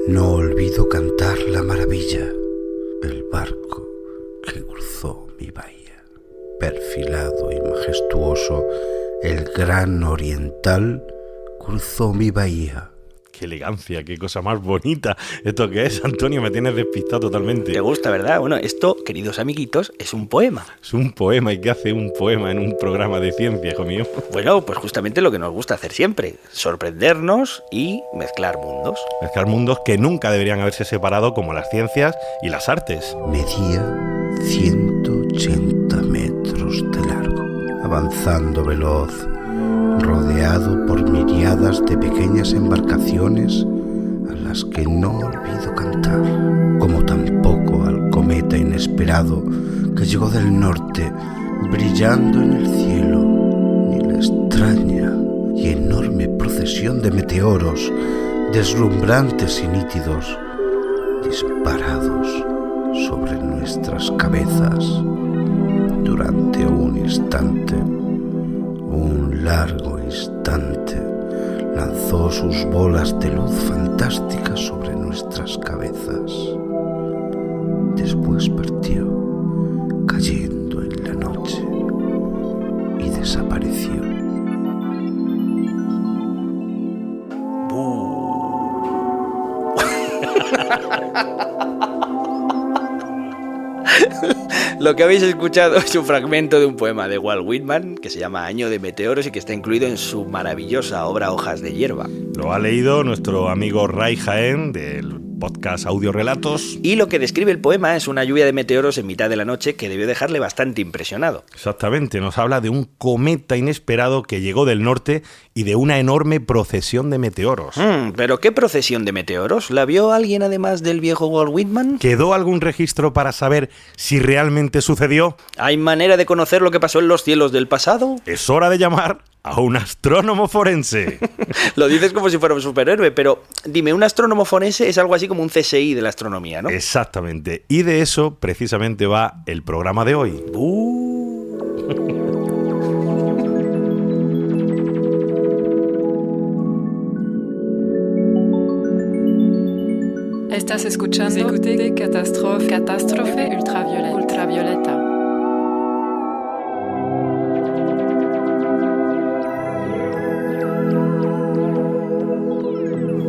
No olvido cantar la maravilla, el barco que cruzó mi bahía. Perfilado y majestuoso, el gran oriental cruzó mi bahía. ¡Qué elegancia! ¡Qué cosa más bonita! ¿Esto qué es, Antonio? Me tienes despistado totalmente. ¿Te gusta, verdad? Bueno, esto, queridos amiguitos, es un poema. Es un poema. ¿Y qué hace un poema en un programa de ciencia, hijo mío? Bueno, pues justamente lo que nos gusta hacer siempre. Sorprendernos y mezclar mundos. Mezclar mundos que nunca deberían haberse separado, como las ciencias y las artes. Medía 180 metros de largo, avanzando veloz, rodeado por miriadas de pequeñas embarcaciones a las que no olvido cantar, como tampoco al cometa inesperado que llegó del norte, brillando en el cielo, ni la extraña y enorme procesión de meteoros, deslumbrantes y nítidos, disparados sobre nuestras cabezas durante un instante. Un largo instante lanzó sus bolas de luz fantástica sobre nuestras cabezas. Después partió, cayendo en la noche, y desapareció. Lo que habéis escuchado es un fragmento de un poema de Walt Whitman que se llama Año de Meteoros y que está incluido en su maravillosa obra Hojas de Hierba. Lo ha leído nuestro amigo Ray Jaén del podcast Audio Relatos. Y lo que describe el poema es una lluvia de meteoros en mitad de la noche que debió dejarle bastante impresionado. Exactamente, nos habla de un cometa inesperado que llegó del norte y de una enorme procesión de meteoros. ¿Pero qué procesión de meteoros? ¿La vio alguien además del viejo Walt Whitman? ¿Quedó algún registro para saber si realmente sucedió? ¿Hay manera de conocer lo que pasó en los cielos del pasado? Es hora de llamar a un astrónomo forense. Lo dices como si fuera un superhéroe, pero dime, un astrónomo forense es algo así como un CSI de la astronomía, ¿no? Exactamente. Y de eso precisamente va el programa de hoy. Estás escuchando Catástrofe Ultravioleta.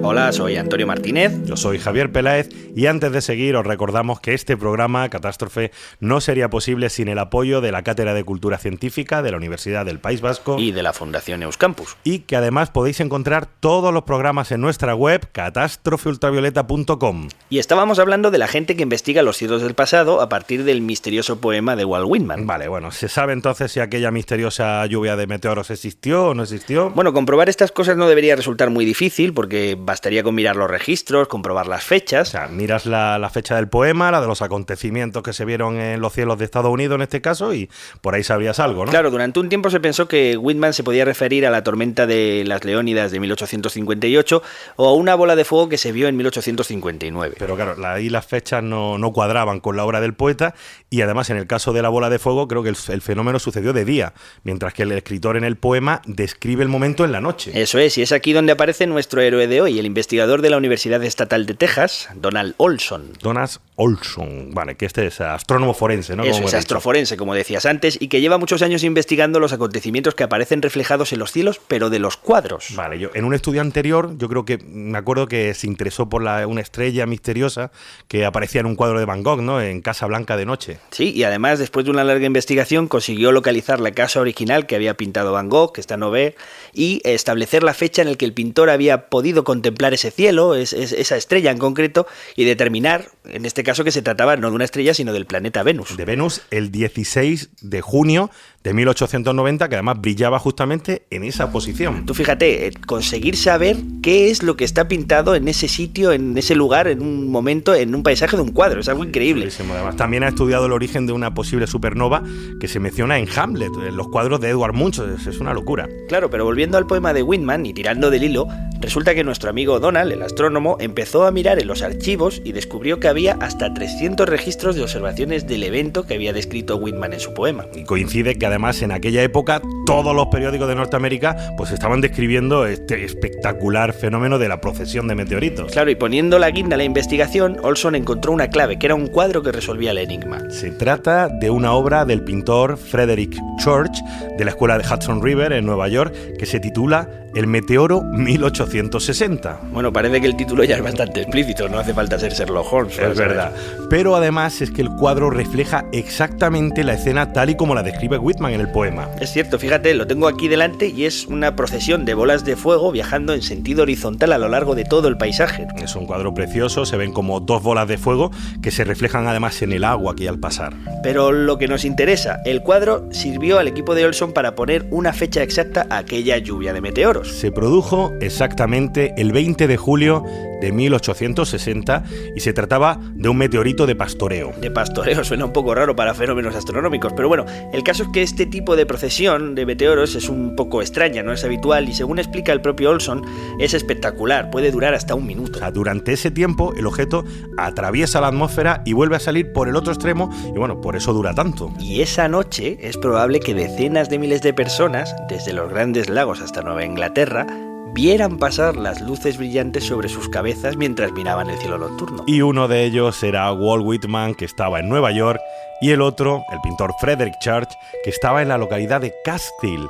Hola, soy Antonio Martínez. Yo soy Javier Peláez y antes de seguir os recordamos que este programa, Catástrofe, no sería posible sin el apoyo de la Cátedra de Cultura Científica de la Universidad del País Vasco y de la Fundación Euskampus. Y que además podéis encontrar todos los programas en nuestra web, catástrofeultravioleta.com. Y estábamos hablando de la gente que investiga los cielos del pasado a partir del misterioso poema de Walt Whitman. Vale, bueno, ¿se sabe entonces si aquella misteriosa lluvia de meteoros existió o no existió? Bueno, comprobar estas cosas no debería resultar muy difícil porque bastaría con mirar los registros, comprobar las fechas. O sea, miras la fecha del poema, la de los acontecimientos que se vieron en los cielos de Estados Unidos en este caso, y por ahí sabrías algo, ¿no? Claro, durante un tiempo se pensó que Whitman se podía referir a la tormenta de las Leónidas de 1858 o a una bola de fuego que se vio en 1859. Pero claro, ahí las fechas no cuadraban con la obra del poeta, y además en el caso de la bola de fuego creo que el fenómeno sucedió de día, mientras que el escritor en el poema describe el momento en la noche. Eso es, y es aquí donde aparece nuestro héroe de hoy, el investigador de la Universidad Estatal de Texas, Donald Olson. Donald Olson, vale, que este es astrónomo forense, ¿no? Eso es, astroforense, como decías antes, y que lleva muchos años investigando los acontecimientos que aparecen reflejados en los cielos, pero de los cuadros. Vale, yo en un estudio anterior, yo creo que me acuerdo que se interesó por una estrella misteriosa que aparecía en un cuadro de Van Gogh, ¿no? En Casa Blanca de noche. Sí, y además, después de una larga investigación, consiguió localizar la casa original que había pintado Van Gogh, que está en Auvers, y establecer la fecha en la que el pintor había podido contemplar ese cielo, esa estrella en concreto, y determinar, en este caso, que se trataba no de una estrella, sino del planeta Venus. De Venus, el 16 de junio de 1890, que además brillaba justamente en esa posición. Tú fíjate, conseguir saber qué es lo que está pintado en ese sitio, en ese lugar, en un momento, en un paisaje de un cuadro, es algo increíble. Además, también ha estudiado el origen de una posible supernova que se menciona en Hamlet, en los cuadros de Edvard Munch, es una locura. Claro, pero volviendo al poema de Whitman y tirando del hilo, Resulta que nuestro amigo Donald, el astrónomo, empezó a mirar en los archivos y descubrió que había hasta 300 registros de observaciones del evento que había descrito Whitman en su poema. Y coincide que además en aquella época todos los periódicos de Norteamérica pues estaban describiendo este espectacular fenómeno de la procesión de meteoritos. Claro, y poniendo la guinda a la investigación, Olson encontró una clave, que era un cuadro que resolvía el enigma. Se trata de una obra del pintor Frederick Church de la escuela de Hudson River en Nueva York que se titula El meteoro 1860. Bueno, parece que el título ya es bastante explícito, no hace falta ser Sherlock Holmes. Es verdad. Pero además es que el cuadro refleja exactamente la escena tal y como la describe Whitman en el poema. Es cierto, fíjate, lo tengo aquí delante y es una procesión de bolas de fuego viajando en sentido horizontal a lo largo de todo el paisaje. Es un cuadro precioso, se ven como dos bolas de fuego que se reflejan además en el agua aquí al pasar. Pero lo que nos interesa, el cuadro sirvió al equipo de Olson para poner una fecha exacta a aquella lluvia de meteoros. Se produjo exactamente el 20 de julio de 1860 y se trataba de un meteorito de pastoreo. De pastoreo suena un poco raro para fenómenos astronómicos, pero bueno, el caso es que este tipo de procesión de meteoros es un poco extraña, no es habitual y según explica el propio Olson, es espectacular, puede durar hasta un minuto. O sea, durante ese tiempo el objeto atraviesa la atmósfera y vuelve a salir por el otro extremo y bueno, por eso dura tanto. Y esa noche es probable que decenas de miles de personas, desde los Grandes Lagos hasta Nueva Inglaterra, vieran pasar las luces brillantes sobre sus cabezas mientras miraban el cielo nocturno. Y uno de ellos era Walt Whitman, que estaba en Nueva York, y el otro, el pintor Frederick Church, que estaba en la localidad de Catskill.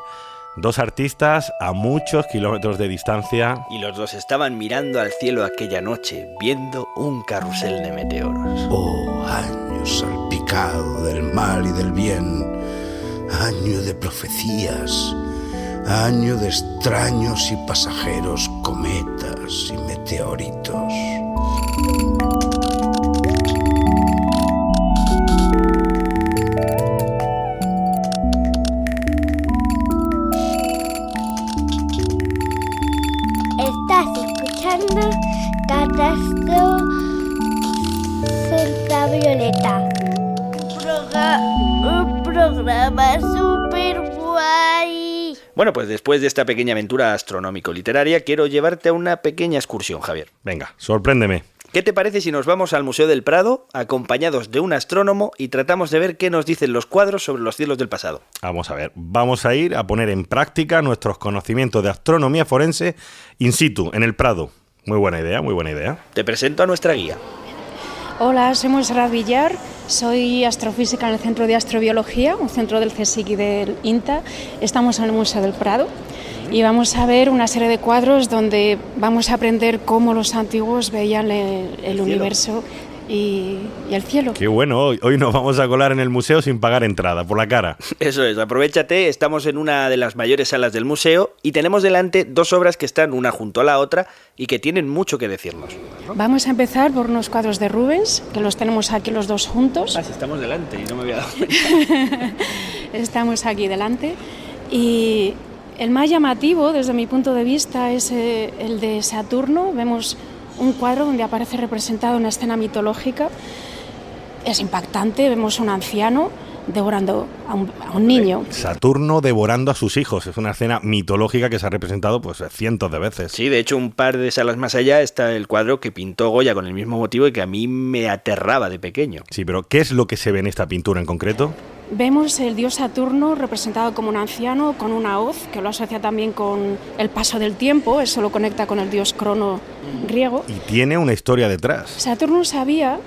Dos artistas a muchos kilómetros de distancia. Y los dos estaban mirando al cielo aquella noche, viendo un carrusel de meteoros. Oh, año salpicado del mal y del bien, año de profecías, año de extraños y pasajeros cometas y meteoritos. Estás escuchando Catástrofe Ultravioleta. Un programa súper guay. Bueno, pues después de esta pequeña aventura astronómico-literaria, quiero llevarte a una pequeña excursión, Javier. Venga, sorpréndeme. ¿Qué te parece si nos vamos al Museo del Prado, acompañados de un astrónomo, y tratamos de ver qué nos dicen los cuadros sobre los cielos del pasado? Vamos a ver, vamos a ir a poner en práctica nuestros conocimientos de astronomía forense in situ, en el Prado. Muy buena idea, muy buena idea. Te presento a nuestra guía. Hola, soy Montserrat Villar, soy astrofísica en el Centro de Astrobiología, un centro del CSIC y del INTA. Estamos en el Museo del Prado y vamos a ver una serie de cuadros donde vamos a aprender cómo los antiguos veían el universo y el cielo. Qué bueno, hoy nos vamos a colar en el museo sin pagar entrada, por la cara. Eso es, aprovéchate, estamos en una de las mayores salas del museo y tenemos delante dos obras que están una junto a la otra y que tienen mucho que decirnos. Vamos a empezar por unos cuadros de Rubens, que los tenemos aquí los dos juntos. Ah, sí, estamos delante y no me había dado cuenta. Estamos aquí delante y el más llamativo desde mi punto de vista es el de Saturno. Vemos un cuadro donde aparece representado una escena mitológica. Es impactante, vemos un anciano devorando a un niño. Saturno devorando a sus hijos. Es una escena mitológica que se ha representado pues cientos de veces. Sí, de hecho, un par de salas más allá está el cuadro que pintó Goya con el mismo motivo y que a mí me aterraba de pequeño. Sí, pero ¿qué es lo que se ve en esta pintura en concreto? Vemos el dios Saturno representado como un anciano con una hoz, que lo asocia también con el paso del tiempo, eso lo conecta con el dios Crono griego. Y tiene una historia detrás. Saturno sabía,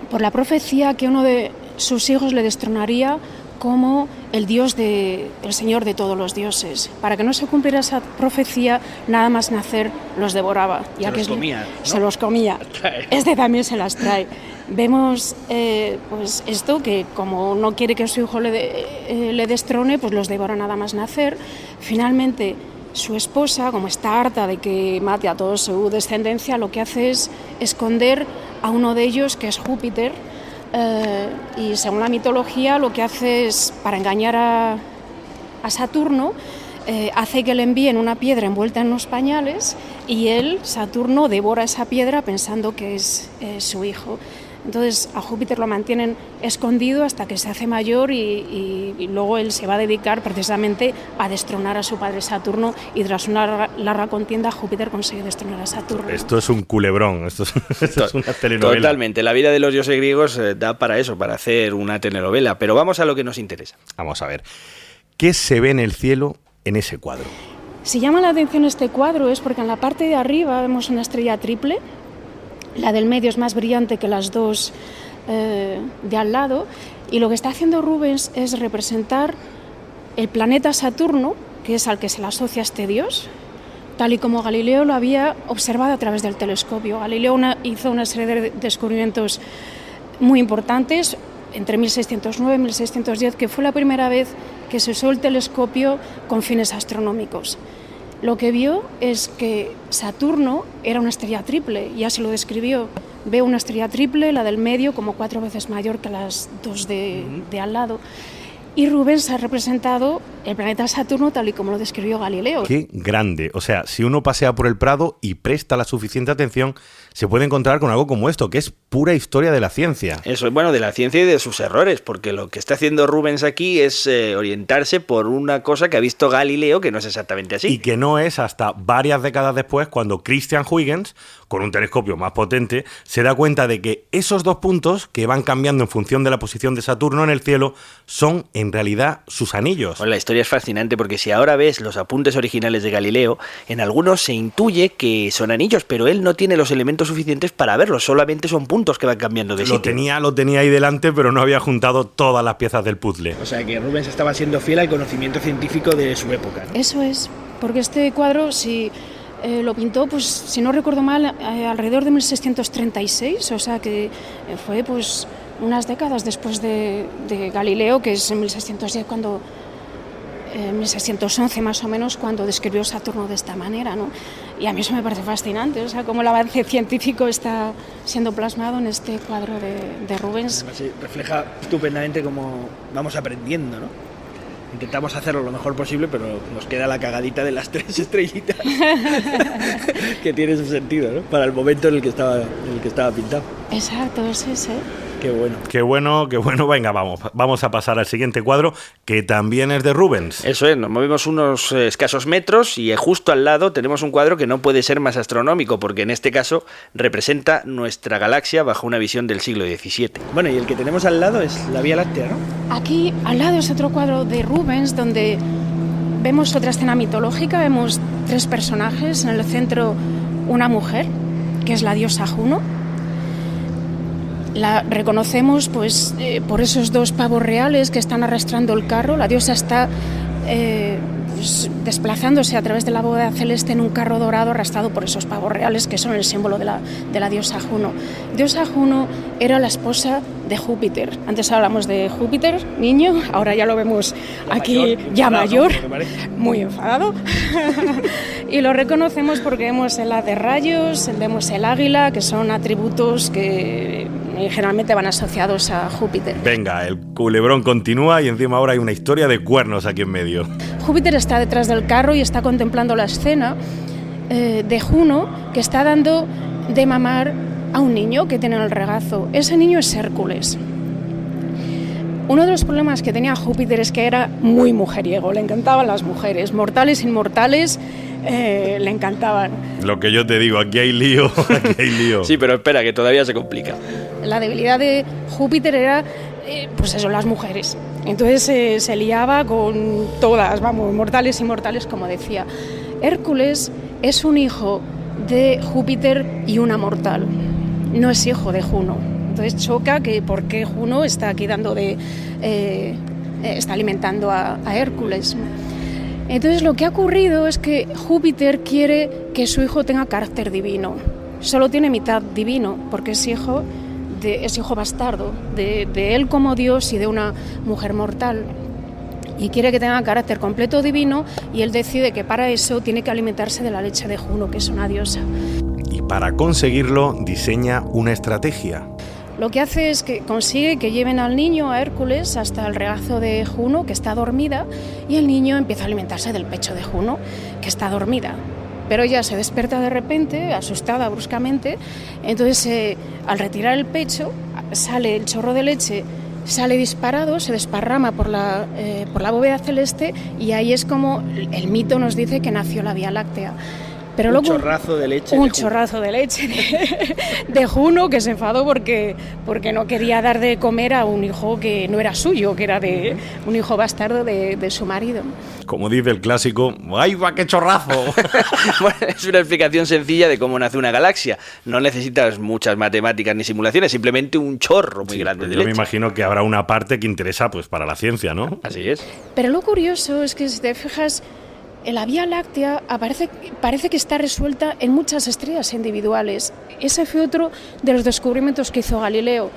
por la profecía, que uno de sus hijos le destronaría como el dios el señor de todos los dioses. Para que no se cumpliera esa profecía, nada más nacer los devoraba. Se los comía, ¿no? Se los comía. Este también se las trae. Vemos pues esto, que como no quiere que su hijo le destrone, pues los devora nada más nacer. Finalmente, su esposa, como está harta de que mate a toda su descendencia, lo que hace es esconder a uno de ellos, que es Júpiter, y según la mitología lo que hace es, para engañar a Saturno, hace que le envíen una piedra envuelta en unos pañales y él, Saturno, devora esa piedra pensando que es su hijo. Entonces a Júpiter lo mantienen escondido hasta que se hace mayor y luego él se va a dedicar precisamente a destronar a su padre Saturno, y tras una larga contienda Júpiter consigue destronar a Saturno. Esto es un culebrón, esto es una telenovela. Totalmente, la vida de los dioses griegos da para eso, para hacer una telenovela, pero vamos a lo que nos interesa. Vamos a ver, ¿qué se ve en el cielo en ese cuadro? Si llama la atención este cuadro es porque en la parte de arriba vemos una estrella triple. La del medio es más brillante que las dos de al lado, y lo que está haciendo Rubens es representar el planeta Saturno, que es al que se le asocia este dios, tal y como Galileo lo había observado a través del telescopio. Galileo hizo una serie de descubrimientos muy importantes entre 1609 y 1610, que fue la primera vez que se usó el telescopio con fines astronómicos. Lo que vio es que Saturno era una estrella triple, ya se lo describió. Ve una estrella triple, la del medio, como 4 veces mayor que las dos de al lado. Y Rubens ha representado el planeta Saturno tal y como lo describió Galileo. ¡Qué grande! O sea, si uno pasea por el Prado y presta la suficiente atención, se puede encontrar con algo como esto, que es pura historia de la ciencia. Eso es bueno, de la ciencia y de sus errores, porque lo que está haciendo Rubens aquí es orientarse por una cosa que ha visto Galileo, que no es exactamente así. Y que no es hasta varias décadas después, cuando Christian Huygens, con un telescopio más potente, se da cuenta de que esos 2 puntos, que van cambiando en función de la posición de Saturno en el cielo, son en realidad sus anillos. Bueno, la historia es fascinante, porque si ahora ves los apuntes originales de Galileo, en algunos se intuye que son anillos, pero él no tiene los elementos suficientes para verlos, solamente son puntos que van cambiando de sitio. Lo tenía ahí delante, pero no había juntado todas las piezas del puzzle. O sea que Rubens estaba siendo fiel al conocimiento científico de su época, ¿no? Eso es, porque este cuadro, si lo pintó, pues si no recuerdo mal, alrededor de 1636, o sea que fue pues unas décadas después de Galileo, que es en 1610 cuando... 1611 más o menos, cuando describió Saturno de esta manera, ¿no? Y a mí eso me parece fascinante, o sea, cómo el avance científico está siendo plasmado en este cuadro de Rubens. Además, refleja estupendamente cómo vamos aprendiendo, ¿no? Intentamos hacerlo lo mejor posible, pero nos queda la cagadita de las 3 estrellitas que tiene su sentido, ¿no? Para el momento en el que estaba pintado. Exacto, es ese. Qué bueno. Qué bueno, qué bueno. Venga, vamos a pasar al siguiente cuadro, que también es de Rubens. Eso es, nos movemos unos escasos metros y justo al lado tenemos un cuadro que no puede ser más astronómico, porque en este caso representa nuestra galaxia bajo una visión del siglo XVII. Bueno, y el que tenemos al lado es la Vía Láctea, ¿no? Aquí al lado es otro cuadro de Rubens, donde vemos otra escena mitológica, vemos 3 personajes, en el centro una mujer, que es la diosa Juno. La reconocemos pues por esos 2 pavos reales que están arrastrando el carro. La diosa está pues, desplazándose a través de la bóveda celeste en un carro dorado arrastrado por esos pavos reales, que son el símbolo de la diosa Juno. Diosa Juno era la esposa de Júpiter. Antes hablamos de Júpiter, niño, ahora ya lo vemos aquí ya mayor, muy enfadado. Y lo reconocemos porque vemos el haz de rayos, vemos el águila, que son atributos que generalmente van asociados a Júpiter. Venga, el culebrón continúa y encima ahora hay una historia de cuernos aquí en medio. Júpiter está detrás del carro y está contemplando la escena de Juno, que está dando de mamar a un niño que tiene en el regazo. Ese niño es Hércules. Uno de los problemas que tenía Júpiter es que era muy mujeriego, le encantaban las mujeres, mortales, inmortales, le encantaban. Lo que yo te digo, aquí hay lío, aquí hay lío. Sí, pero espera, que todavía se complica. La debilidad de Júpiter era, pues eso, las mujeres. Entonces se liaba con todas, vamos, mortales, inmortales, como decía. Hércules es un hijo de Júpiter y una mortal, no es hijo de Juno. Entonces choca que por qué Juno está aquí está alimentando a Hércules. Entonces lo que ha ocurrido es que Júpiter quiere que su hijo tenga carácter divino. Solo tiene mitad divino, porque es hijo bastardo de él como Dios y de una mujer mortal. Y quiere que tenga carácter completo divino, y él decide que para eso tiene que alimentarse de la leche de Juno, que es una diosa. Y para conseguirlo diseña una estrategia. Lo que hace es que consigue que lleven al niño, a Hércules, hasta el regazo de Juno, que está dormida, y el niño empieza a alimentarse del pecho de Juno, que está dormida. Pero ella se despierta de repente, asustada bruscamente, entonces al retirar el pecho sale el chorro de leche, sale disparado, se desparrama por la bóveda celeste y ahí es como el mito nos dice que nació la Vía Láctea. Pero un chorrazo de leche. Un chorrazo de leche de Juno, que se enfadó porque no quería dar de comer a un hijo que no era suyo, que era de un hijo bastardo de su marido. Como dice el clásico, ¡ay, va, qué chorrazo! Bueno, es una explicación sencilla de cómo nace una galaxia. No necesitas muchas matemáticas ni simulaciones, simplemente un chorro muy grande de leche. Yo me imagino que habrá una parte que interesa pues para la ciencia, ¿no? Así es. Pero lo curioso es que si te fijas, la Vía Láctea parece que está resuelta en muchas estrellas individuales. Ese fue otro de los descubrimientos que hizo Galileo.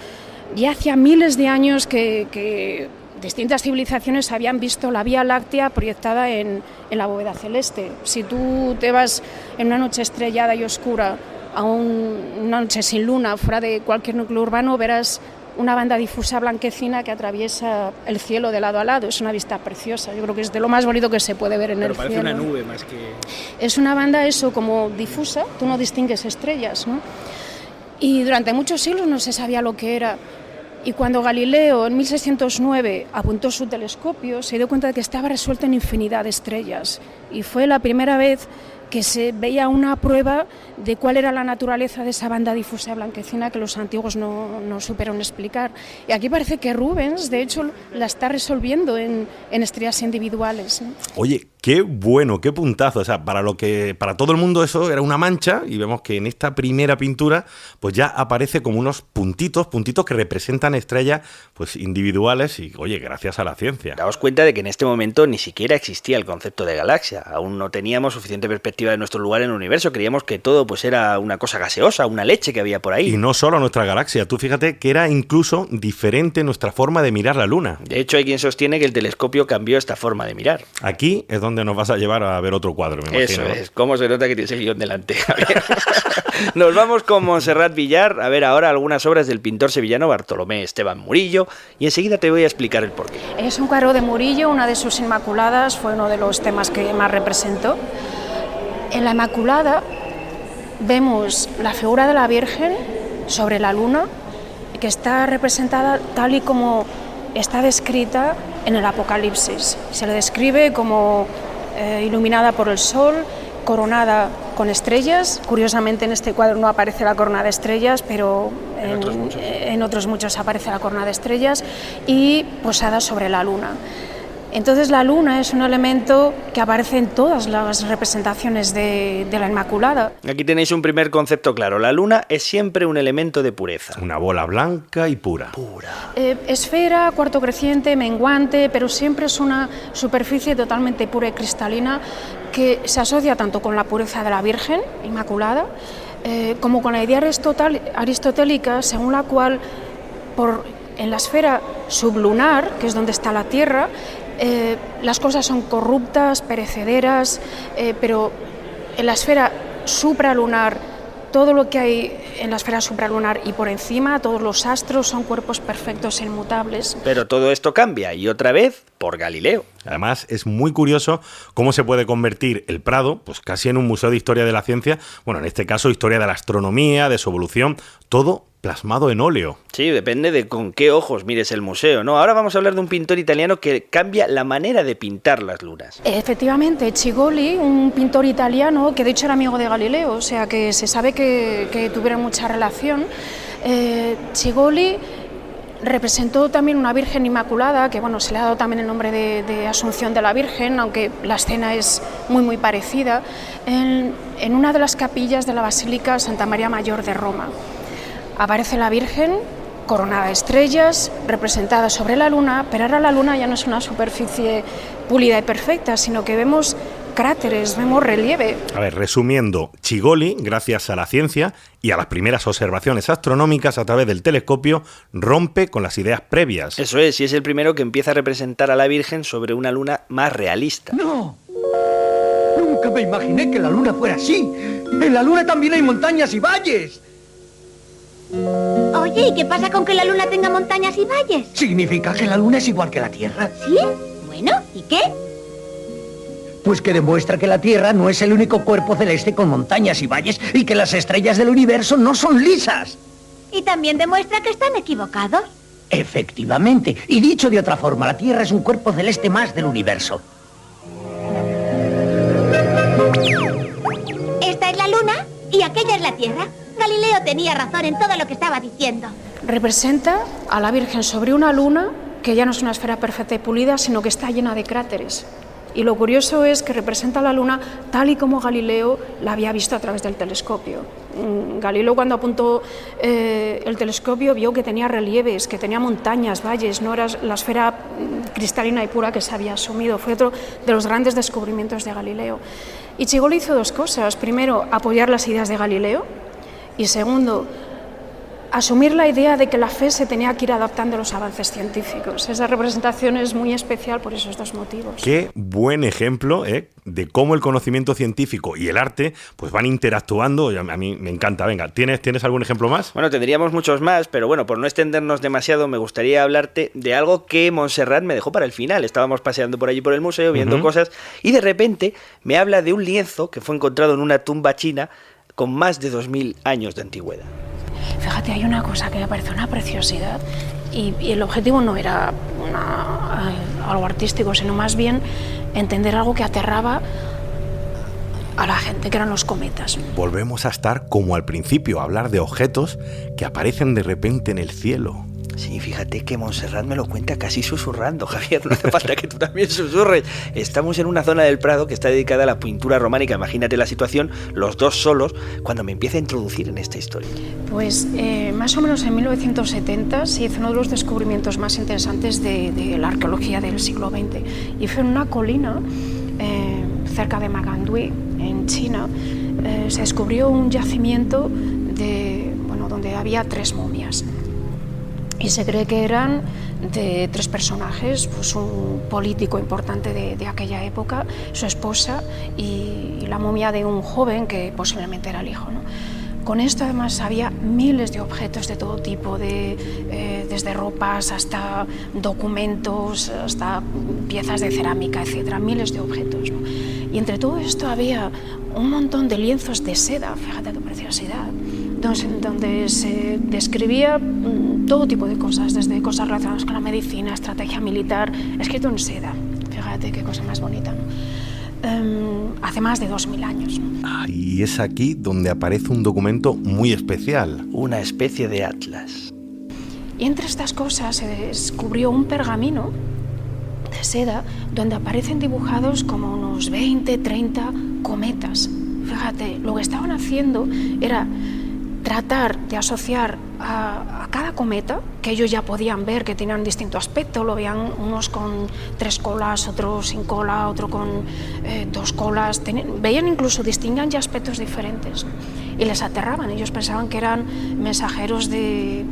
Ya hacía miles de años que distintas civilizaciones habían visto la Vía Láctea proyectada en la bóveda celeste. Si tú te vas en una noche estrellada y oscura a una noche sin luna fuera de cualquier núcleo urbano, verás una banda difusa blanquecina que atraviesa el cielo de lado a lado. Es una vista preciosa, yo creo que es de lo más bonito que se puede ver en el cielo. Pero parece una nube más que... Es una banda como difusa, tú no distingues estrellas, ¿no? Y durante muchos siglos no se sabía lo que era. Y cuando Galileo en 1609 apuntó su telescopio, se dio cuenta de que estaba resuelto en infinidad de estrellas. Y fue la primera vez que se veía una prueba de cuál era la naturaleza de esa banda difusa blanquecina que los antiguos no supieron explicar. Y aquí parece que Rubens, de hecho, la está resolviendo en estrellas individuales, ¿no? Oye, qué bueno, qué puntazo. O sea, para todo el mundo eso era una mancha, y vemos que en esta primera pintura pues ya aparece como unos puntitos que representan estrellas pues individuales y, oye, gracias a la ciencia. Daos cuenta de que en este momento ni siquiera existía el concepto de galaxia. Aún no teníamos suficiente perspectiva de nuestro lugar en el universo. Creíamos que todo pues era una cosa gaseosa, una leche que había por ahí. Y no solo nuestra galaxia. Tú fíjate que era incluso diferente nuestra forma de mirar la Luna. De hecho, hay quien sostiene que el telescopio cambió esta forma de mirar. Aquí es donde nos vas a llevar a ver otro cuadro, me imagino. Eso es. ¿Cómo se nota que tienes el guión delante, Javier? Nos vamos con Montserrat Villar a ver ahora algunas obras del pintor sevillano Bartolomé Esteban Murillo y enseguida te voy a explicar el porqué. Es un cuadro de Murillo, una de sus Inmaculadas, fue uno de los temas que más representó. En la Inmaculada vemos la figura de la Virgen sobre la luna, que está representada tal y como está descrita en el Apocalipsis. Se le describe como iluminada por el sol, coronada con estrellas. Curiosamente en este cuadro no aparece la corona de estrellas, pero en otros muchos aparece la corona de estrellas, y posada sobre la luna. Entonces la luna es un elemento que aparece en todas las representaciones de la Inmaculada. Aquí tenéis un primer concepto claro. La luna es siempre un elemento de pureza. Una bola blanca y pura. Esfera, cuarto creciente, menguante, pero siempre es una superficie totalmente pura y cristalina que se asocia tanto con la pureza de la Virgen Inmaculada como con la idea aristotélica según la cual en la esfera sublunar, que es donde está la Tierra, las cosas son corruptas, perecederas, pero en la esfera supralunar, todo lo que hay en la esfera supralunar y por encima, todos los astros son cuerpos perfectos e inmutables. Pero todo esto cambia, y otra vez por Galileo. Además, es muy curioso cómo se puede convertir el Prado pues casi en un museo de historia de la ciencia, bueno, en este caso historia de la astronomía, de su evolución, todo plasmado en óleo. Sí, depende de con qué ojos mires el museo, ¿no? Ahora vamos a hablar de un pintor italiano que cambia la manera de pintar las lunas. Efectivamente, Cigoli, un pintor italiano que de hecho era amigo de Galileo, o sea que se sabe que tuvieron mucha relación. Cigoli representó también una Virgen Inmaculada, que bueno, se le ha dado también el nombre de Asunción de la Virgen, aunque la escena es muy parecida, en una de las capillas de la Basílica Santa María Mayor de Roma. Aparece la Virgen coronada de estrellas, representada sobre la luna, pero ahora la luna ya no es una superficie pulida y perfecta, sino que vemos cráteres, vemos relieve. A ver, resumiendo, Cigoli, gracias a la ciencia y a las primeras observaciones astronómicas a través del telescopio, rompe con las ideas previas. Eso es, y es el primero que empieza a representar a la Virgen sobre una luna más realista. ¡No! Nunca me imaginé que la luna fuera así. En la luna también hay montañas y valles. Oye, ¿y qué pasa con que la luna tenga montañas y valles? Significa que la luna es igual que la Tierra. ¿Sí? Bueno, ¿y qué? Pues que demuestra que la Tierra no es el único cuerpo celeste con montañas y valles y que las estrellas del universo no son lisas. Y también demuestra que están equivocados. Efectivamente. Y dicho de otra forma, la Tierra es un cuerpo celeste más del universo. Esta es la Luna y aquella es la Tierra. Galileo tenía razón en todo lo que estaba diciendo. Representa a la Virgen sobre una luna que ya no es una esfera perfecta y pulida, sino que está llena de cráteres. Y lo curioso es que representa a la Luna tal y como Galileo la había visto a través del telescopio. Galileo, cuando apuntó el telescopio, vio que tenía relieves, que tenía montañas, valles, no era la esfera cristalina y pura que se había asumido. Fue otro de los grandes descubrimientos de Galileo. Y Chigolo hizo dos cosas. Primero, apoyar las ideas de Galileo, y segundo, asumir la idea de que la fe se tenía que ir adaptando a los avances científicos. Esa representación es muy especial por esos dos motivos. Qué buen ejemplo de cómo el conocimiento científico y el arte pues van interactuando. A mí me encanta. Venga, ¿tienes algún ejemplo más? Bueno, tendríamos muchos más, pero bueno, por no extendernos demasiado, me gustaría hablarte de algo que Montserrat me dejó para el final. Estábamos paseando por allí por el museo, viendo cosas, y de repente me habla de un lienzo que fue encontrado en una tumba china con más de 2000 años de antigüedad. Fíjate, hay una cosa que me parece una preciosidad y el objetivo no era algo artístico, sino más bien entender algo que aterraba a la gente, que eran los cometas. Volvemos a estar como al principio, a hablar de objetos que aparecen de repente en el cielo. Sí, fíjate que Montserrat me lo cuenta casi susurrando, Javier, no hace falta que tú también susurres. Estamos en una zona del Prado que está dedicada a la pintura románica. Imagínate la situación, los dos solos, cuando me empieza a introducir en esta historia. Pues más o menos en 1970 se hizo uno de los descubrimientos más interesantes de la arqueología del siglo XX. Y fue en una colina cerca de Magandui, en China, se descubrió un yacimiento donde había 3 momias. Y se cree que eran de 3 personajes, pues un político importante de aquella época, su esposa y la momia de un joven que posiblemente era el hijo, ¿no? Con esto además había miles de objetos de todo tipo, desde ropas hasta documentos, hasta piezas de cerámica, etcétera, miles de objetos, ¿no? Y entre todo esto había un montón de lienzos de seda, fíjate qué preciosidad, donde se describía todo tipo de cosas, desde cosas relacionadas con la medicina, estrategia militar, escrito en seda. Fíjate qué cosa más bonita, ¿no? Hace más de 2000 años. Y es aquí donde aparece un documento muy especial. Una especie de atlas. Y entre estas cosas se descubrió un pergamino de seda donde aparecen dibujados como unos 20, 30 cometas. Fíjate, lo que estaban haciendo era tratar de asociar a cada cometa, que ellos ya podían ver que tenían distinto aspecto, lo veían unos con 3 colas, otros sin cola, otro con 2 colas, veían incluso, distinguían ya aspectos diferentes y les aterraban. Ellos pensaban que eran mensajeros de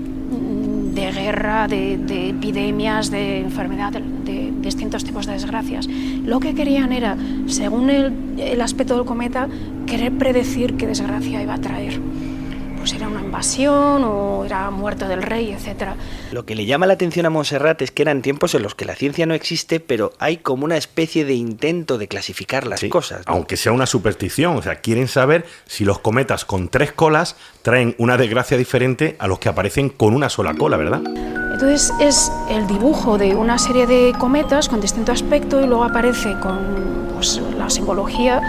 guerra, de epidemias, de enfermedad, de distintos tipos de desgracias. Lo que querían era, según el aspecto del cometa, querer predecir qué desgracia iba a traer. Pues era una invasión o era muerte del rey, etc. Lo que le llama la atención a Montserrat es que eran tiempos en los que la ciencia no existe, pero hay como una especie de intento de clasificar las cosas, ¿no? Aunque sea una superstición, o sea, quieren saber si los cometas con 3 colas traen una desgracia diferente a los que aparecen con una sola cola, ¿verdad? Entonces es el dibujo de una serie de cometas con distinto aspecto y luego aparece con la simbología,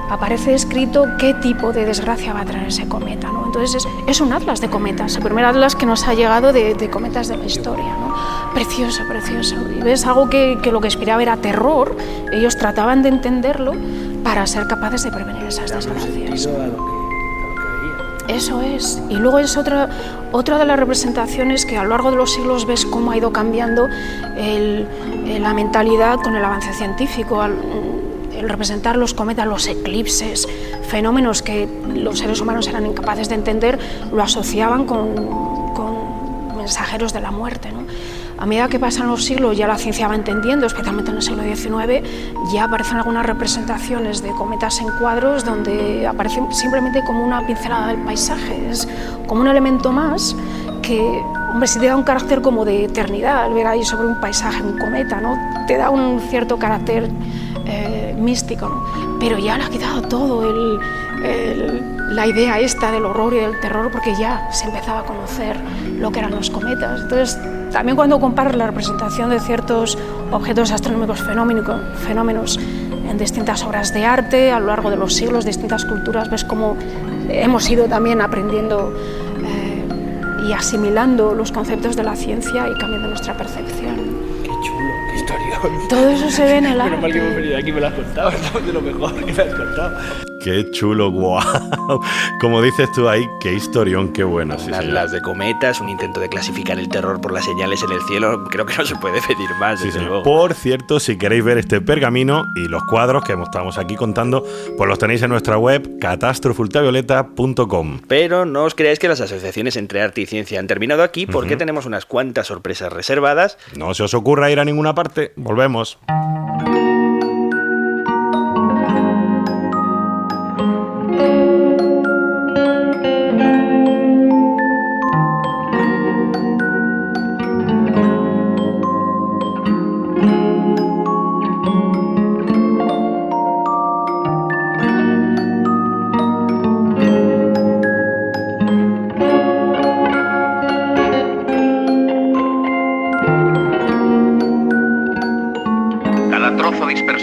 aparece escrito qué tipo de desgracia va a traer ese cometa, ¿no? Entonces es un atlas de cometas, el primer atlas que nos ha llegado de cometas de la historia, ¿no? Precioso, precioso. Y ves algo que lo que inspiraba era terror, ellos trataban de entenderlo para ser capaces de prevenir esas desgracias. Eso es. Y luego es otra de las representaciones que a lo largo de los siglos ves cómo ha ido cambiando la mentalidad con el avance científico. El representar los cometas, los eclipses, fenómenos que los seres humanos eran incapaces de entender, lo asociaban con mensajeros de la muerte, ¿no? A medida que pasan los siglos ya la ciencia va entendiendo, especialmente en el siglo XIX, ya aparecen algunas representaciones de cometas en cuadros donde aparecen simplemente como una pincelada del paisaje, es como un elemento más que, hombre, si te da un carácter como de eternidad, al ver ahí sobre un paisaje un cometa, ¿no? Te da un cierto carácter místico, ¿no? Pero ya le ha quitado todo la idea esta del horror y del terror, porque ya se empezaba a conocer lo que eran los cometas. Entonces, también cuando comparas la representación de ciertos objetos astronómicos fenómenos en distintas obras de arte a lo largo de los siglos, distintas culturas, ves cómo hemos ido también aprendiendo y asimilando los conceptos de la ciencia y cambiando nuestra percepción. Qué chulo, qué historia. Todo eso se ve en el arte. Menos mal que hemos venido aquí y me lo has contado, estamos de lo mejor que me has contado. Qué chulo, guau. Como dices tú ahí, qué historión, qué bueno. Sí, Las de cometas, un intento de clasificar el terror por las señales en el cielo, creo que no se puede pedir más, desde luego. Por cierto, si queréis ver este pergamino y los cuadros que estamos aquí contando, pues los tenéis en nuestra web catástrofe-ultravioleta.com. Pero no os creáis que las asociaciones entre arte y ciencia han terminado aquí, porque tenemos unas cuantas sorpresas reservadas. No se os ocurra ir a ninguna parte, volvemos.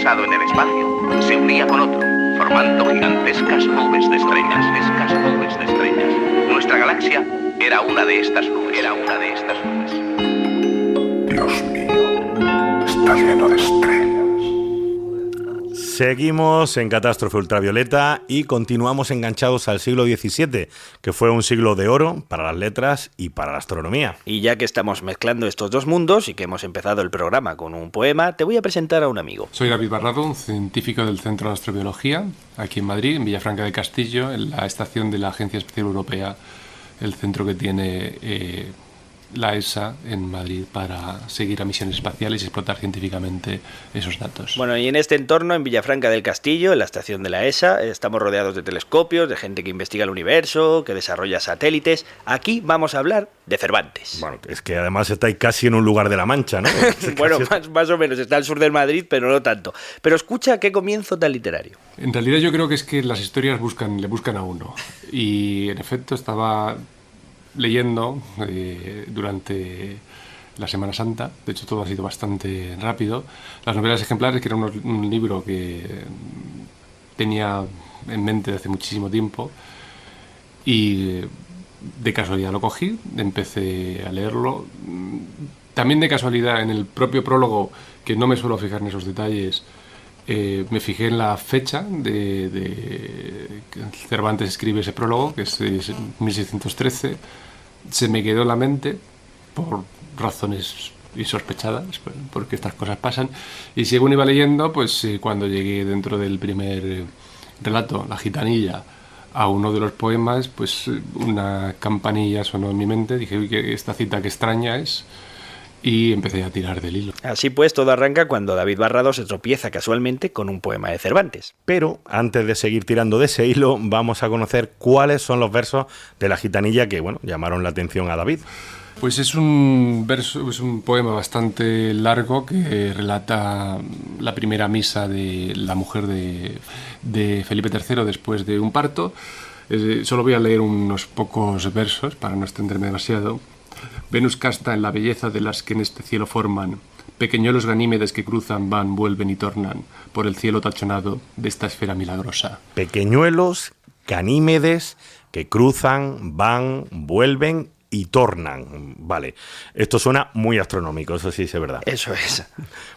En el espacio se unía con otro, formando gigantescas nubes de estrellas, Nuestra galaxia era una de estas nubes, Dios mío, está lleno de estrellas. Seguimos en Catástrofe Ultravioleta y continuamos enganchados al siglo XVII, que fue un siglo de oro para las letras y para la astronomía. Y ya que estamos mezclando estos dos mundos y que hemos empezado el programa con un poema, te voy a presentar a un amigo. Soy David Barrado, un científico del Centro de Astrobiología, aquí en Madrid, en Villafranca del Castillo, en la estación de la Agencia Espacial Europea, el centro que tiene la ESA en Madrid para seguir a misiones espaciales y explotar científicamente esos datos. Bueno, y en este entorno, en Villafranca del Castillo, en la estación de la ESA, estamos rodeados de telescopios, de gente que investiga el universo, que desarrolla satélites. Aquí vamos a hablar de Cervantes. Bueno, es que además estáis casi en un lugar de la Mancha, ¿no? Bueno, más o menos, está al sur del Madrid, pero no tanto. Pero escucha qué comienzo tan literario. En realidad yo creo que es que las historias le buscan a uno. Y en efecto estaba leyendo durante la Semana Santa, de hecho todo ha sido bastante rápido, las novelas ejemplares, que era un libro que tenía en mente desde hace muchísimo tiempo, y de casualidad lo cogí, empecé a leerlo. También de casualidad, en el propio prólogo, que no me suelo fijar en esos detalles, me fijé en la fecha de que Cervantes escribe ese prólogo, que es 1613. Se me quedó en la mente por razones insospechadas, porque estas cosas pasan, y según iba leyendo, pues cuando llegué dentro del primer relato, La gitanilla, a uno de los poemas, pues una campanilla sonó en mi mente, dije, uy, esta cita qué extraña es, y empecé a tirar del hilo. Así pues, todo arranca cuando David Barrado se tropieza casualmente con un poema de Cervantes. Pero antes de seguir tirando de ese hilo, vamos a conocer cuáles son los versos de La gitanilla que, bueno, llamaron la atención a David. Pues es un poema bastante largo que relata la primera misa de la mujer de Felipe III después de un parto. Solo voy a leer unos pocos versos para no extenderme demasiado. Venus casta en la belleza de las que en este cielo forman, pequeñuelos ganímedes que cruzan, van, vuelven y tornan, por el cielo tachonado de esta esfera milagrosa. Pequeñuelos ganímedes que cruzan, van, vuelven y tornan. Vale, esto suena muy astronómico, eso sí es verdad. Eso es.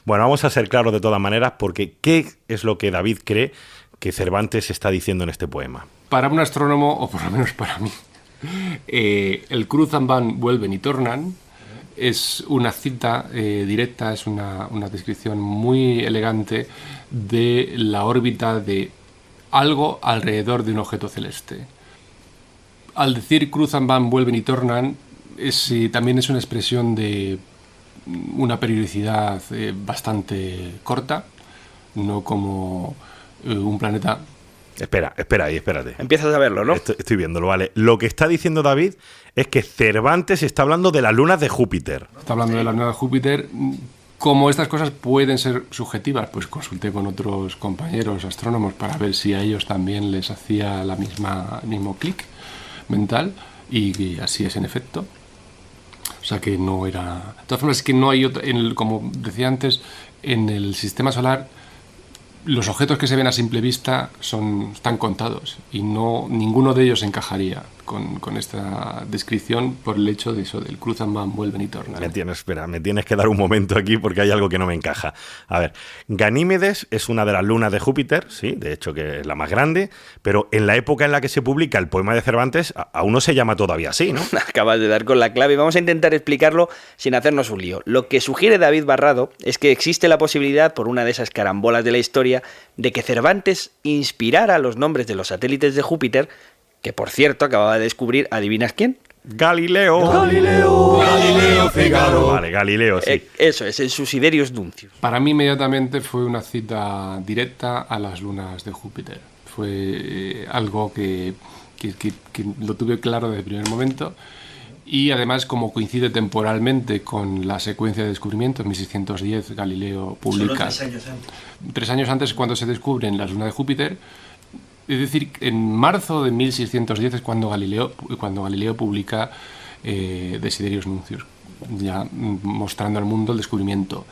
Bueno, vamos a ser claros de todas maneras, porque ¿qué es lo que David cree que Cervantes está diciendo en este poema? Para un astrónomo, o por lo menos para mí, el cruzan, van, vuelven y tornan es una cita directa, es una descripción muy elegante de la órbita de algo alrededor de un objeto celeste. Al decir cruzan, van, vuelven y tornan, también es una expresión de una periodicidad bastante corta, no como un planeta. Espera ahí, espérate. Empiezas a verlo, ¿no? Estoy viéndolo, vale. Lo que está diciendo David es que Cervantes está hablando de las lunas de Júpiter. Está hablando de la luna de Júpiter, Como estas cosas pueden ser subjetivas, pues consulté con otros compañeros astrónomos para ver si a ellos también les hacía el mismo clic mental, y así es en efecto. O sea que no era... De todas formas, es que no hay otra... como decía antes, en el sistema solar los objetos que se ven a simple vista están contados, y ninguno de ellos encajaría con esta descripción por el hecho de eso, del cruzan, van, vuelven y tornan. Me tienes que dar un momento aquí porque hay algo que no me encaja. A ver, Ganímedes es una de las lunas de Júpiter, sí, de hecho que es la más grande, pero en la época en la que se publica el poema de Cervantes aún no se llama todavía así, ¿no? Acabas de dar con la clave. Vamos a intentar explicarlo sin hacernos un lío. Lo que sugiere David Barrado es que existe la posibilidad, por una de esas carambolas de la historia, de que Cervantes inspirara los nombres de los satélites de Júpiter, que por cierto acababa de descubrir, ¿adivinas quién? Galileo Figaro. Vale, Galileo, sí. Eso es, el Susiderius Nuncius. Para mí inmediatamente fue una cita directa a las lunas de Júpiter. Fue algo que lo tuve claro desde el primer momento, y además, como coincide temporalmente con la secuencia de descubrimientos, en 1610 Galileo publica... Solo 3 años antes. 3 años antes es cuando se descubren las lunas de Júpiter. Es decir, en marzo de 1610 es cuando Galileo publica Desiderius Nuncius, ya mostrando al mundo el descubrimiento.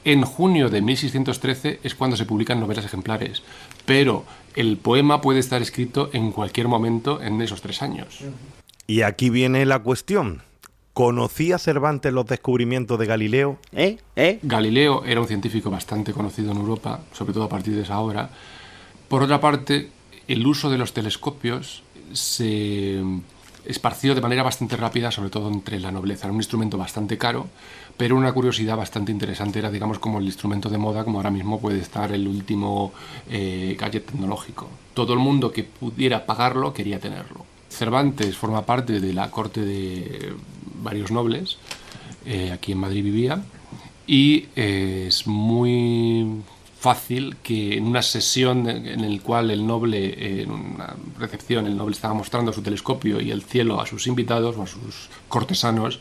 En junio de 1613 es cuando se publican novelas ejemplares, pero el poema puede estar escrito en cualquier momento en esos 3 años. Y aquí viene la cuestión. ¿Conocía Cervantes los descubrimientos de Galileo? Galileo era un científico bastante conocido en Europa, sobre todo a partir de esa obra. Por otra parte, el uso de los telescopios se esparció de manera bastante rápida, sobre todo entre la nobleza. Era un instrumento bastante caro, pero una curiosidad bastante interesante. Era, digamos, como el instrumento de moda, como ahora mismo puede estar el último gadget tecnológico. Todo el mundo que pudiera pagarlo quería tenerlo. Cervantes forma parte de la corte de varios nobles, aquí en Madrid vivía, y es muy fácil que en una sesión en la cual el noble, en una recepción, el noble estaba mostrando su telescopio y el cielo a sus invitados o a sus cortesanos,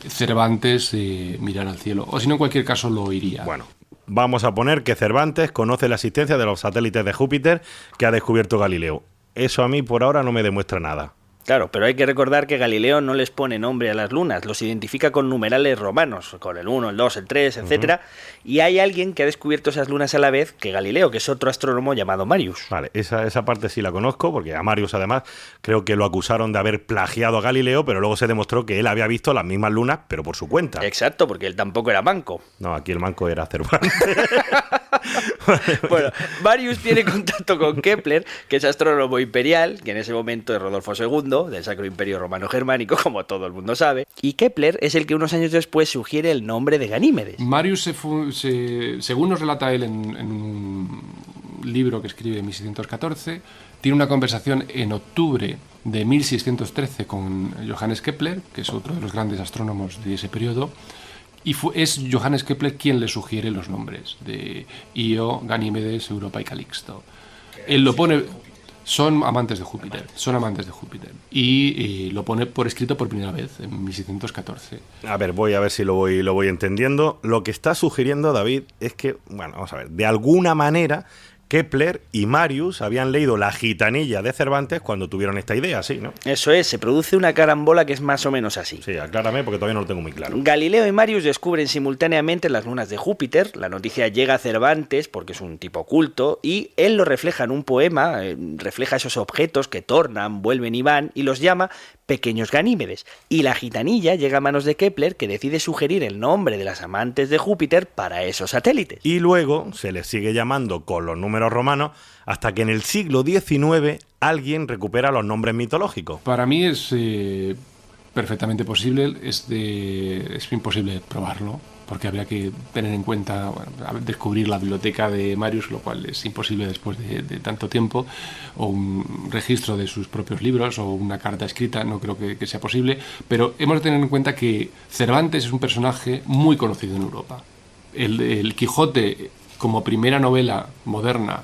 Cervantes mirara al cielo, o si no, en cualquier caso lo oiría. Bueno, vamos a poner que Cervantes conoce la existencia de los satélites de Júpiter que ha descubierto Galileo. Eso a mí por ahora no me demuestra nada. Claro, pero hay que recordar que Galileo no les pone nombre a las lunas, los identifica con numerales romanos, con el 1, el 2, el 3, etcétera, y hay alguien que ha descubierto esas lunas a la vez que Galileo, que es otro astrónomo llamado Marius. Vale, esa parte sí la conozco, porque a Marius además creo que lo acusaron de haber plagiado a Galileo, pero luego se demostró que él había visto las mismas lunas, pero por su cuenta. Exacto, porque él tampoco era manco. No, aquí el manco era Cervantes. Bueno, Marius tiene contacto con Kepler, que es astrónomo imperial, que en ese momento es Rodolfo II, del Sacro Imperio Romano Germánico, como todo el mundo sabe, y Kepler es el que unos años después sugiere el nombre de Ganímedes. Marius, según nos relata él en un libro que escribe en 1614, tiene una conversación en octubre de 1613 con Johannes Kepler, que es otro de los grandes astrónomos de ese periodo, y es Johannes Kepler quien le sugiere los nombres de Io, Ganímedes, Europa y Calixto. Él lo pone... Son amantes de Júpiter. Y lo pone por escrito por primera vez, en 1614. A ver, voy a ver si lo voy entendiendo. Lo que está sugiriendo David es que, bueno, vamos a ver, de alguna manera Kepler y Marius habían leído La gitanilla de Cervantes cuando tuvieron esta idea, ¿sí, no? Eso es, se produce una carambola que es más o menos así. Sí, aclárame porque todavía no lo tengo muy claro. Galileo y Marius descubren simultáneamente las lunas de Júpiter, la noticia llega a Cervantes porque es un tipo culto, y él lo refleja en un poema, refleja esos objetos que tornan, vuelven y van, y los llama pequeños Ganímedes. Y la gitanilla llega a manos de Kepler, que decide sugerir el nombre de las amantes de Júpiter para esos satélites. Y luego se les sigue llamando con los números romanos hasta que en el siglo XIX alguien recupera los nombres mitológicos. Para mí es perfectamente posible, es imposible probarlo, porque habría que tener en cuenta, descubrir la biblioteca de Marius, lo cual es imposible después de tanto tiempo, o un registro de sus propios libros, o una carta escrita, no creo que sea posible, pero hemos de tener en cuenta que Cervantes es un personaje muy conocido en Europa. El Quijote, como primera novela moderna,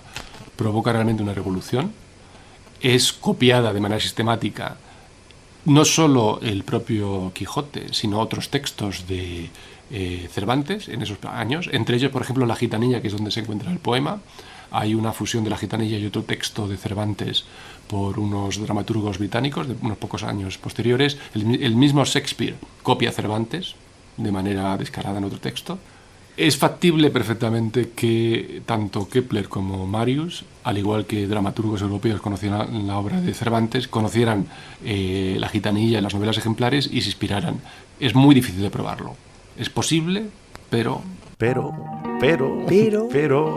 provoca realmente una revolución, es copiada de manera sistemática, no solo el propio Quijote, sino otros textos de Cervantes en esos años. Entre ellos, por ejemplo, La Gitanilla, que es donde se encuentra el poema. Hay una fusión de La Gitanilla y otro texto de Cervantes por unos dramaturgos británicos de unos pocos años posteriores. El mismo Shakespeare copia a Cervantes de manera descarada en otro texto. Es factible perfectamente que tanto Kepler como Marius, al igual que dramaturgos europeos conocieran la obra de Cervantes, conocieran La Gitanilla y las novelas ejemplares y se inspiraran. Es muy difícil de probarlo. Es posible, pero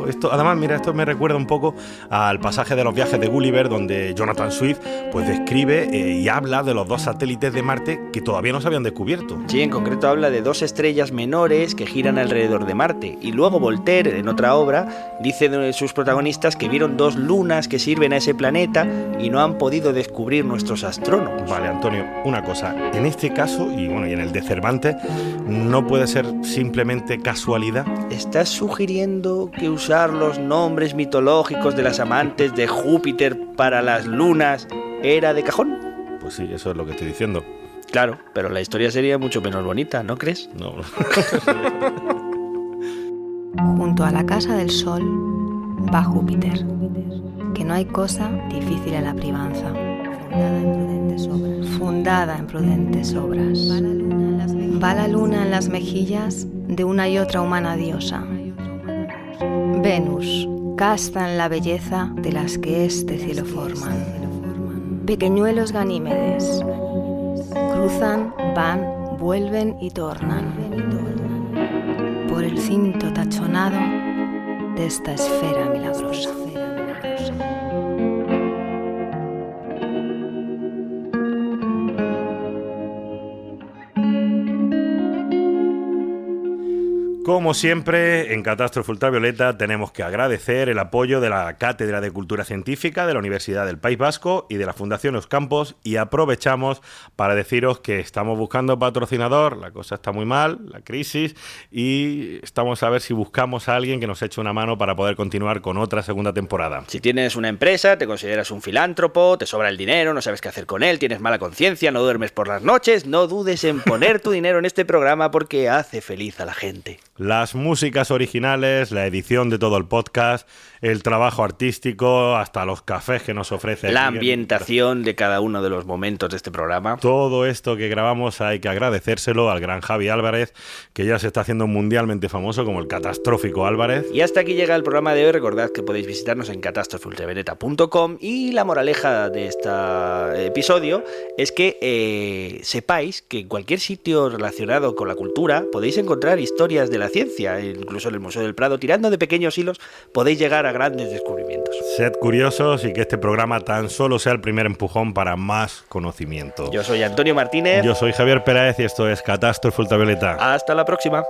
esto, además, mira, esto me recuerda un poco al pasaje de los viajes de Gulliver, donde Jonathan Swift pues describe y habla de los 2 satélites de Marte que todavía no se habían descubierto. Sí, en concreto habla de 2 estrellas menores que giran alrededor de Marte. Y luego Voltaire, en otra obra, dice de sus protagonistas que vieron 2 lunas que sirven a ese planeta y no han podido descubrir nuestros astrónomos. Vale, Antonio, una cosa. En este caso, y bueno, y en el de Cervantes, no puede ser simplemente casualidad. ¿Estás sugiriendo que usar los nombres mitológicos de las amantes de Júpiter para las lunas era de cajón? Pues sí, eso es lo que estoy diciendo. Claro, pero la historia sería mucho menos bonita, ¿no crees? No. Junto a la casa del sol va Júpiter, que no hay cosa difícil en la privanza. Fundada en prudentes obras. Va la luna en las mejillas de una y otra humana diosa. Venus, casta en la belleza de las que este cielo forman. Pequeñuelos Ganímedes, cruzan, van, vuelven y tornan por el cinto tachonado de esta esfera milagrosa. Como siempre, en Catástrofe Ultravioleta tenemos que agradecer el apoyo de la Cátedra de Cultura Científica de la Universidad del País Vasco y de la Fundación Euskampos, y aprovechamos para deciros que estamos buscando patrocinador. La cosa está muy mal, la crisis, y estamos a ver si buscamos a alguien que nos eche una mano para poder continuar con otra segunda temporada. Si tienes una empresa, te consideras un filántropo, te sobra el dinero, no sabes qué hacer con él, tienes mala conciencia, no duermes por las noches, no dudes en poner tu dinero en este programa porque hace feliz a la gente. Las músicas originales, la edición de todo el podcast, el trabajo artístico, hasta los cafés que nos ofrece. La ambientación de cada uno de los momentos de este programa. Todo esto que grabamos hay que agradecérselo al gran Javi Álvarez, que ya se está haciendo mundialmente famoso como el Catastrófico Álvarez. Y hasta aquí llega el programa de hoy. Recordad que podéis visitarnos en catástrofeultravioleta.com, y la moraleja de este episodio es que sepáis que en cualquier sitio relacionado con la cultura podéis encontrar historias de la ciencia. Incluso en el Museo del Prado, tirando de pequeños hilos, podéis llegar a grandes descubrimientos. Sed curiosos y que este programa tan solo sea el primer empujón para más conocimiento. Yo soy Antonio Martínez. Yo soy Javier Pérez y esto es Catástrofe Ultravioleta. Hasta la próxima.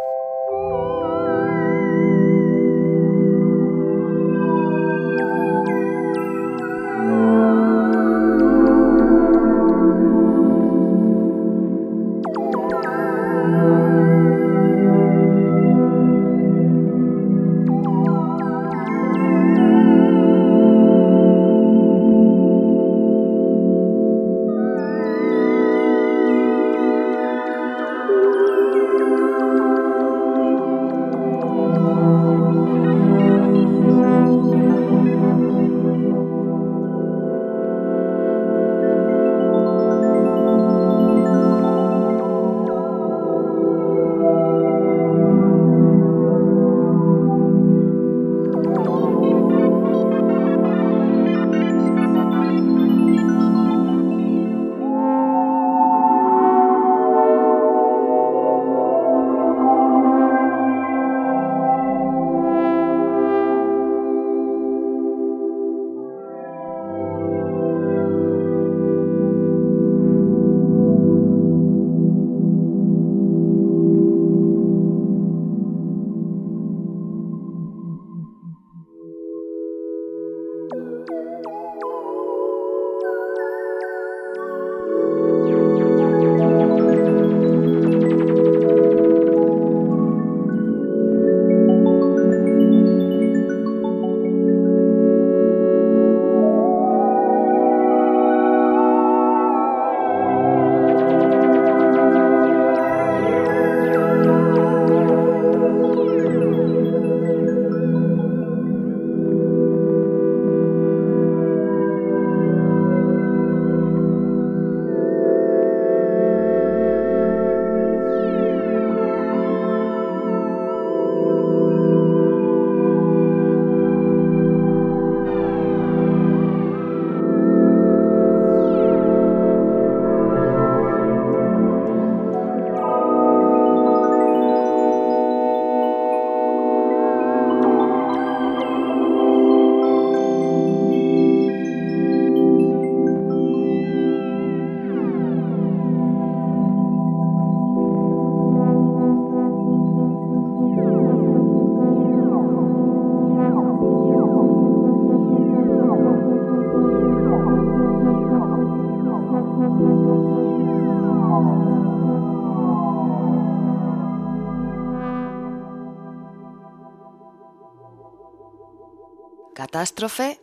Catástrofe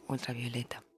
ultravioleta.